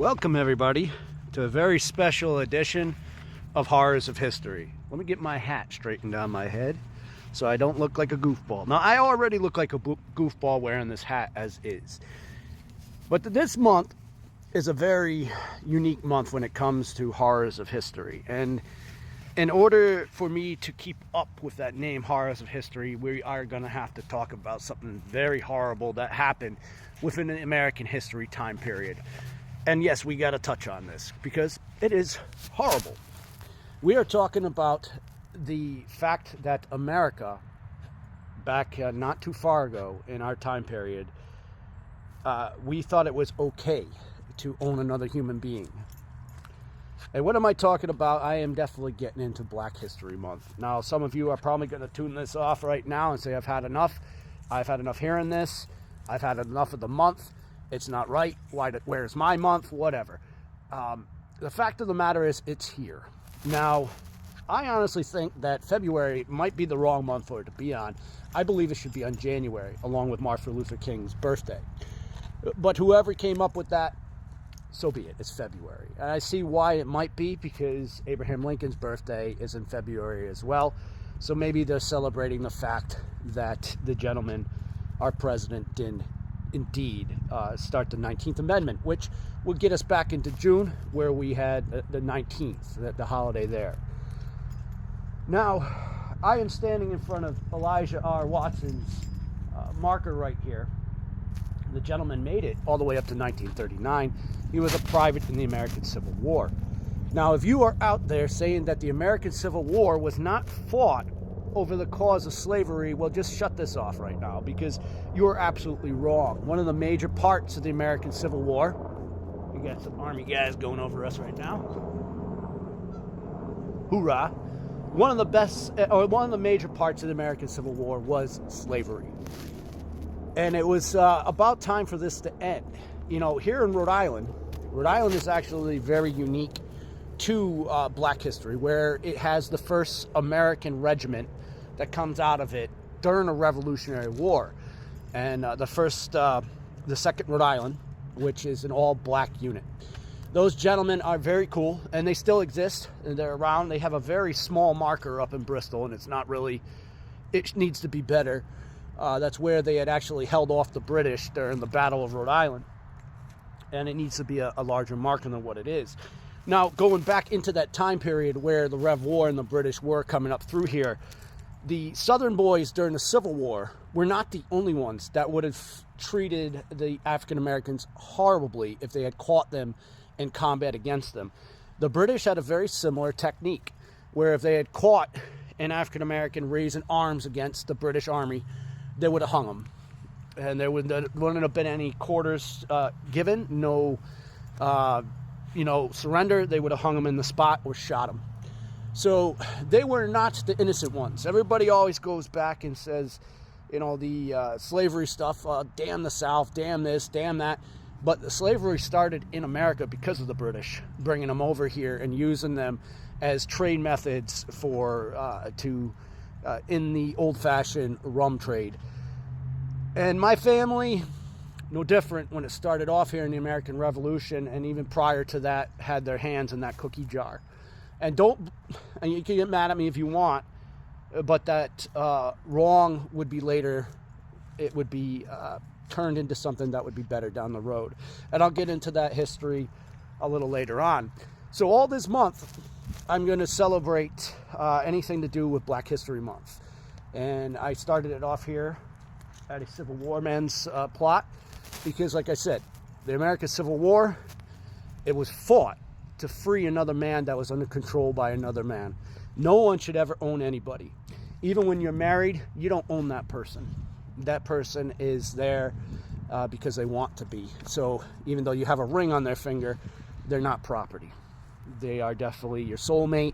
Welcome everybody to a very special edition of Horrors of History. Let me get my hat straightened on my head so I don't look like a goofball. Now, I already look like a goofball wearing this hat as is. But this month is a very unique month when it comes to Horrors of History. And in order for me to keep up with that name, Horrors of History, we are going to have to talk about something very horrible that happened within the American history time period. And yes, we got to touch on this because it is horrible. We are talking about the fact that America, back not too far ago in our time period, we thought it was okay to own another human being. And what am I talking about? I am definitely getting into Black History Month. Now, some of you are probably going to tune this off right now and say, I've had enough. I've had enough hearing this. I've had enough of the month. It's not right. Where's my month? Whatever. The fact of the matter is, it's here. Now, I honestly think that February might be the wrong month for it to be on. I believe it should be on January, along with Martin Luther King's birthday. But whoever came up with that, so be it. It's February. And I see why it might be, because Abraham Lincoln's birthday is in February as well. So maybe they're celebrating the fact that the gentleman, our president, did indeed start the 19th Amendment, which will get us back into June, where we had the 19th, the holiday there. Now, I am standing in front of Elijah R. Watson's marker right here. The gentleman made it all the way up to 1939. He was a private in the American Civil War. Now, if you are out there saying that the American Civil War was not fought over the cause of slavery, well, just shut this off right now, because you are absolutely wrong. One of the major parts of the American Civil War, we got some Army guys going over us right now. Hoorah! One of the major parts of the American Civil War was slavery. And it was about time for this to end. You know, here in Rhode Island is actually very unique to Black history, where it has the first American regiment that comes out of it during a Revolutionary War. And the second Rhode Island, which is an all-black unit. Those gentlemen are very cool, and they still exist, and they're around. They have a very small marker up in Bristol, and it's not really, it needs to be better. That's where they had actually held off the British during the Battle of Rhode Island. And it needs to be a larger marker than what it is. Now, going back into that time period where the Rev War and the British were coming up through here, the Southern boys during the Civil War were not the only ones that would have treated the African Americans horribly if they had caught them in combat against them. The British had a very similar technique, where if they had caught an African American raising arms against the British Army, they would have hung them. And there wouldn't have been any quarters given, no surrender. They would have hung them in the spot or shot them. So they were not the innocent ones. Everybody always goes back and says, the slavery stuff, damn the South, damn this, damn that. But the slavery started in America because of the British, bringing them over here and using them as trade methods in the old-fashioned rum trade. And my family, no different, when it started off here in the American Revolution, and even prior to that, had their hands in that cookie jar. And you can get mad at me if you want, but that wrong would be later, it would be turned into something that would be better down the road. And I'll get into that history a little later on. So all this month, I'm going to celebrate anything to do with Black History Month. And I started it off here at a Civil War man's plot, because like I said, the American Civil War, it was fought to free another man that was under control by another man. No one should ever own anybody. Even when you're married, you don't own that person. That person is there because they want to be. So even though you have a ring on their finger, they're not property. They are definitely your soulmate,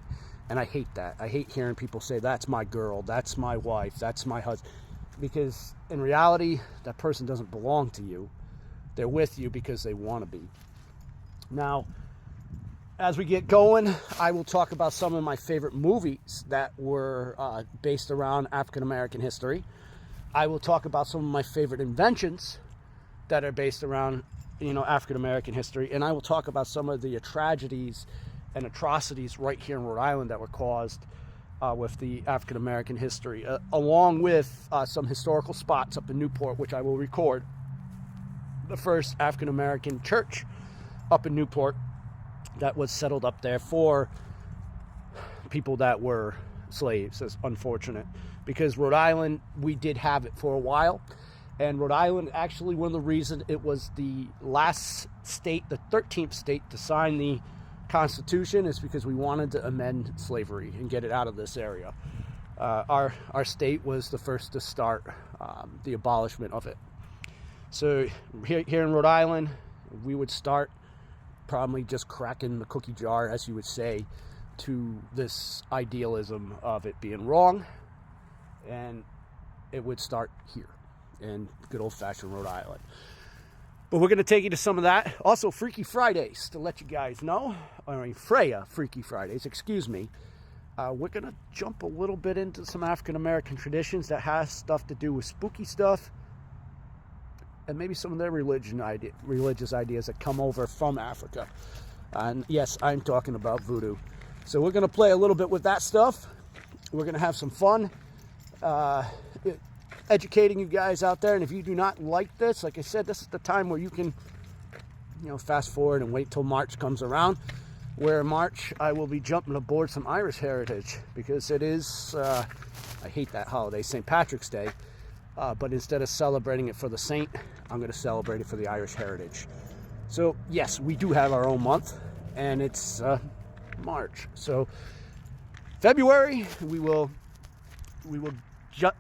and I hate that. I hate hearing people say, that's my girl, that's my wife, that's my husband. Because in reality, that person doesn't belong to you. They're with you because they want to be. Now, as we get going, I will talk about some of my favorite movies that were based around African American history. I will talk about some of my favorite inventions that are based around African American history, and I will talk about some of the tragedies and atrocities right here in Rhode Island that were caused with the African American history, along with some historical spots up in Newport, which I will record. The first African American church up in Newport that was settled up there for people that were slaves. It's unfortunate because Rhode Island, we did have it for a while, and Rhode Island, actually, one of the reasons it was the last state, the 13th state to sign the Constitution, is because we wanted to amend slavery and get it out of this area. Our state was the first to start the abolishment of it. So here in Rhode Island, we would start probably just cracking the cookie jar, as you would say, to this idealism of it being wrong, and it would start here in good old-fashioned Rhode Island. But we're going to take you to some of that. Also, Freaky Fridays, to let you guys know. Freya Freaky Fridays, excuse me. We're going to jump a little bit into some African-American traditions that has stuff to do with spooky stuff, and maybe some of their religious ideas that come over from Africa. And yes, I'm talking about voodoo. So we're going to play a little bit with that stuff. We're going to have some fun educating you guys out there. And if you do not like this, like I said, this is the time where you can, fast forward and wait till March comes around. Where in March, I will be jumping aboard some Irish heritage, because it is, I hate that holiday, St. Patrick's Day. But instead of celebrating it for the saint, I'm going to celebrate it for the Irish heritage. So yes, we do have our own month, and it's March. So February, we will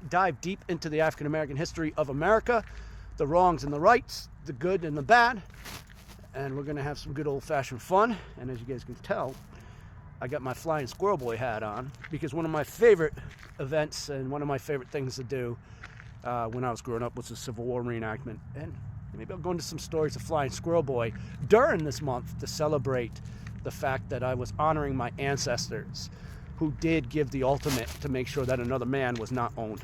dive deep into the African American history of America, the wrongs and the rights, the good and the bad, and we're going to have some good old-fashioned fun. And as you guys can tell, I got my Flying Squirrel Boy hat on, because one of my favorite events and one of my favorite things to do when I was growing up was the Civil War reenactment. And maybe I'll go into some stories of Flying Squirrel Boy during this month to celebrate the fact that I was honoring my ancestors, who did give the ultimate to make sure that another man was not owned.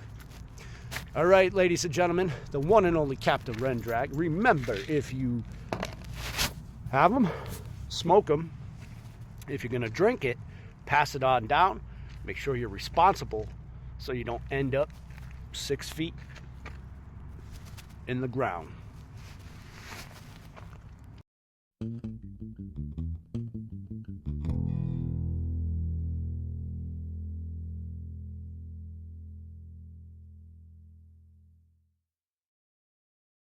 All right, ladies and gentlemen, the one and only Captain Rendrag. Remember, if you have them, smoke them. If you're going to drink it, pass it on down. Make sure you're responsible so you don't end up 6 feet in the ground.